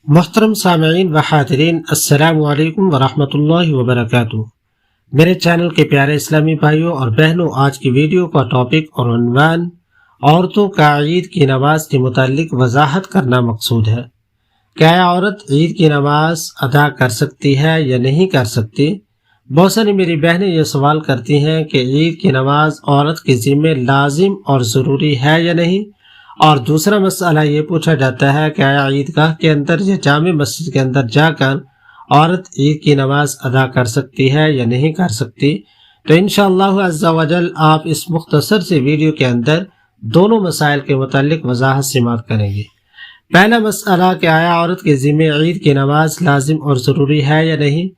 محترم سامعین و حاضرین، السلام علیکم ورحمۃ اللہ وبرکاتہ۔ میرے چینل کے پیارے اسلامی بھائیوں اور بہنوں، آج کی ویڈیو کا ٹاپک اور عنوان عورتوں کا عید کی نماز کے متعلق وضاحت کرنا مقصود ہے۔ کیا عورت عید کی نماز ادا کر سکتی ہے یا نہیں کر سکتی؟ بہت ساری میری بہنیں یہ سوال کرتی ہیں کہ عید کی نماز عورت کے ذمہ لازم اور ضروری ہے یا نہیں، اور دوسرا مسئلہ یہ پوچھا جاتا ہے کہ آیا عیدگاہ کے اندر یا جامع مسجد کے اندر جا کر عورت عید کی نماز ادا کر سکتی ہے یا نہیں کر سکتی؟ تو انشاءاللہ عز و جل آپ اس مختصر سے ویڈیو کے اندر دونوں مسائل کے متعلق وضاحت سماعت کریں گے۔ پہلا مسئلہ کہ آیا عورت کے ذمہ عید کی نماز لازم اور ضروری ہے یا نہیں؟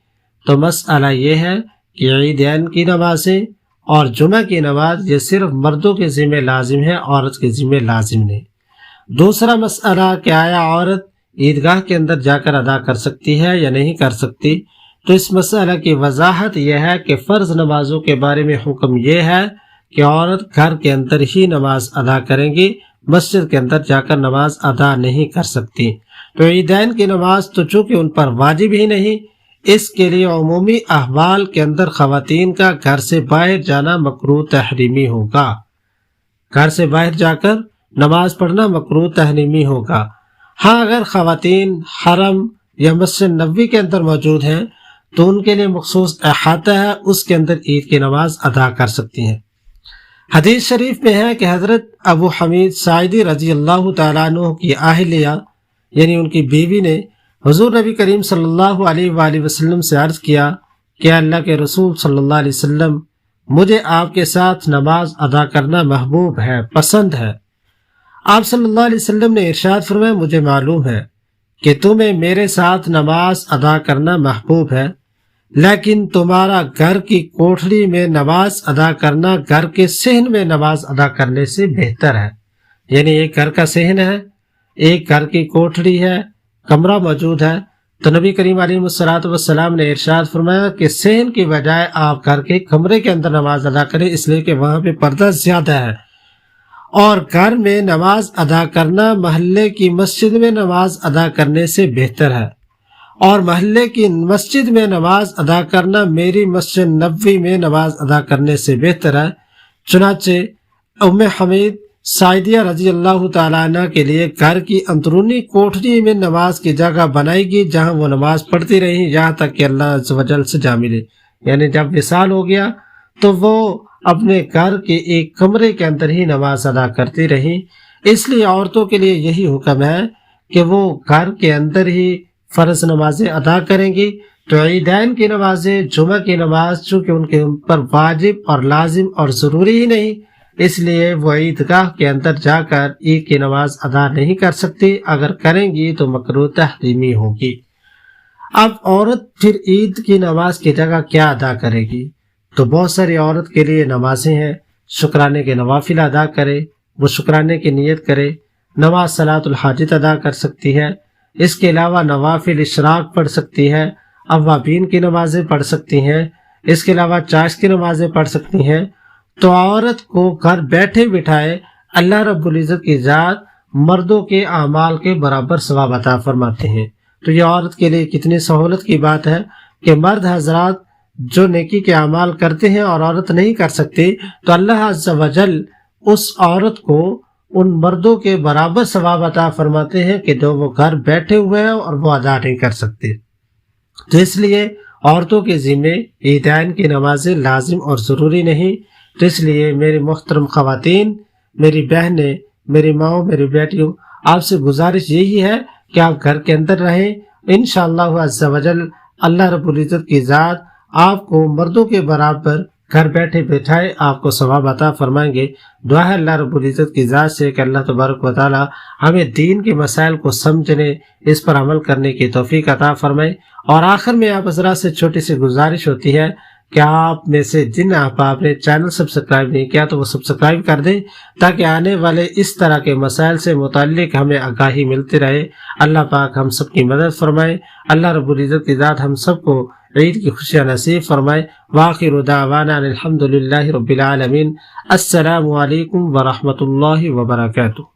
تو مسئلہ یہ ہے کہ عیدین کی نمازیں اور جمعہ کی نماز یہ صرف مردوں کے ذمہ لازم ہے، عورت کے ذمہ لازم نہیں۔ دوسرا مسئلہ کہ آیا عورت عیدگاہ کے اندر جا کر ادا کر سکتی ہے یا نہیں کر سکتی؟ تو اس مسئلہ کی وضاحت یہ ہے کہ فرض نمازوں کے بارے میں حکم یہ ہے کہ عورت گھر کے اندر ہی نماز ادا کریں گی، مسجد کے اندر جا کر نماز ادا نہیں کر سکتی۔ تو عیدین کی نماز تو چونکہ ان پر واجب ہی نہیں، اس کے لیے عمومی احوال کے اندر خواتین کا گھر سے باہر جانا مکروہ تحریمی ہوگا۔ گھر سے باہر جا کر نماز پڑھنا مکروہ تحریمی ہوگا۔ ہاں، اگر خواتین حرم یا مسجد نبوی کے اندر موجود ہیں تو ان کے لیے مخصوص احاطہ ہے، اس کے اندر عید کی نماز ادا کر سکتی ہیں۔ حدیث شریف میں ہے کہ حضرت ابو حمید ساعدی رضی اللہ تعالیٰ عنہ کی اہلیہ یعنی ان کی بیوی نے حضور نبی کریم صلی اللہ علیہ وآلہ وسلم سے عرض کیا کہ اللہ کے رسول صلی اللہ علیہ وسلم، مجھے آپ کے ساتھ نماز ادا کرنا محبوب ہے، پسند ہے۔ آپ صلی اللہ علیہ وسلم نے ارشاد فرمایا، مجھے معلوم ہے کہ تمہیں میرے ساتھ نماز ادا کرنا محبوب ہے، لیکن تمہارا گھر کی کوٹھری میں نماز ادا کرنا گھر کے صحن میں نماز ادا کرنے سے بہتر ہے۔ یعنی ایک گھر کا صحن ہے، ایک گھر کی کوٹھری ہے، کمرہ موجود ہے، تو نبی کریم علیہ الصلوۃ والسلام نے ارشاد فرمایا کہ صحن کی بجائے آپ گھر کے کمرے کے اندر نماز ادا کریں، اس لیے کہ وہاں پہ پردہ زیادہ ہے، اور گھر میں نماز ادا کرنا محلے کی مسجد میں نماز ادا کرنے سے بہتر ہے، اور محلے کی مسجد میں نماز ادا کرنا میری مسجد نبوی میں نماز ادا کرنے سے بہتر ہے۔ چنانچہ ام حمید سعیدیہ رضی اللہ تعالیٰ عنہ کے لیے گھر کی اندرونی کوٹھری میں نماز کی جگہ بنائی گئی، جہاں وہ نماز پڑھتی رہی یہاں تک کہ اللہ عز و جل سے جا ملے۔ یعنی جب وصال ہو گیا تو وہ اپنے گھر کے ایک کمرے کے اندر ہی نماز ادا کرتی رہی۔ اس لیے عورتوں کے لیے یہی حکم ہے کہ وہ گھر کے اندر ہی فرض نمازیں ادا کریں گی۔ تو عیدین کی نمازیں، جمعہ کی نماز چونکہ ان کے پر واجب اور لازم اور ضروری ہی نہیں، اس لیے وہ عیدگاہ کے اندر جا کر عید کی نماز ادا نہیں کر سکتی، اگر کریں گی تو مکروہ تحریمی ہوگی۔ اب عورت پھر عید کی نماز کی جگہ کیا ادا کرے گی؟ تو بہت ساری عورت کے لیے نمازیں ہیں، شکرانے کے نوافل ادا کرے، وہ شکرانے کی نیت کرے، نماز صلاۃ الحاجت ادا کر سکتی ہے، اس کے علاوہ نوافل اشراق پڑھ سکتی ہے، اوابین کی نمازیں پڑھ سکتی ہیں، اس کے علاوہ چاشت کی نمازیں پڑھ سکتی ہیں۔ تو عورت کو گھر بیٹھے بٹھائے اللہ رب العزت کی ذات مردوں کے اعمال کے برابر ثواب عطا فرماتے ہیں۔ تو یہ عورت کے لیے کتنی سہولت کی بات ہے کہ مرد حضرات جو نیکی کے اعمال کرتے ہیں اور عورت نہیں کر سکتی، تو اللہ عز و جل اس عورت کو ان مردوں کے برابر ثواب عطا فرماتے ہیں کہ جو وہ گھر بیٹھے ہوئے ہیں اور وہ ادا نہیں کر سکتے۔ تو اس لیے عورتوں کے ذمے عیدین کی نمازیں لازم اور ضروری نہیں۔ تو اس لیے میری محترم خواتین، میری بہنیں، میری ماؤں، میری بیٹیوں، آپ سے گزارش یہی ہے کہ آپ گھر کے اندر رہیں۔ انشاءاللہ عز و جل اللہ رب العزت کی ذات آپ کو مردوں کے برابر گھر بیٹھے بیٹھائے آپ کو ثواب عطا فرمائیں گے۔ دعا ہے اللہ رب العزت کی ذات سے کہ اللہ تبارک و تعالی ہمیں دین کے مسائل کو سمجھنے، اس پر عمل کرنے کی توفیق عطا فرمائے۔ اور آخر میں آپ حضرات سے چھوٹی سی گزارش ہوتی ہے کہ آپ میں سے جن احباب نے چینل سبسکرائب نہیں کیا تو وہ سبسکرائب کر دیں، تاکہ آنے والے اس طرح کے مسائل سے متعلق ہمیں آگاہی ملتی رہے۔ اللہ پاک ہم سب کی مدد فرمائے۔ اللہ رب العزت کی ذات ہم سب کو عید کی خوشیاں نصیب فرمائے۔ وآخر دعوانا الحمد للہ رب العالمین۔ السلام علیکم ورحمۃ اللہ وبرکاتہ۔